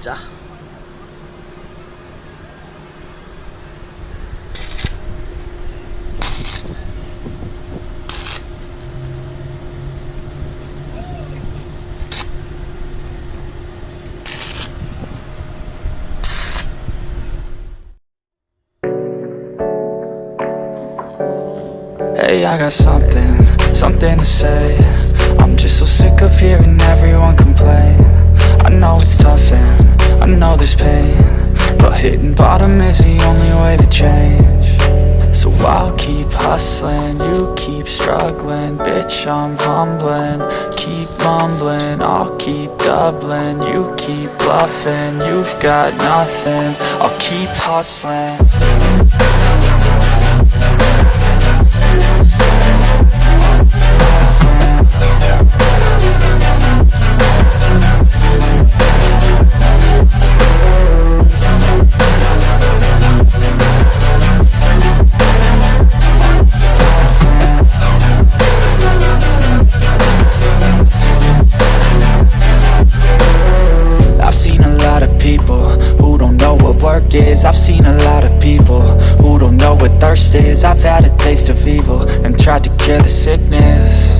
가자. Hey, I got something to say. I'm just so sick of hearing everyone complain. I know it's tough and I know there's pain, but hitting bottom is the only way to change. So I'll keep hustling, you keep struggling. Bitch, I'm humbling, keep mumbling. I'll keep doubling, you keep bluffing. You've got nothing, I'll keep hustling. I've seen a lot of people who don't know what thirst is. I've had a taste of evil and tried to cure the sickness.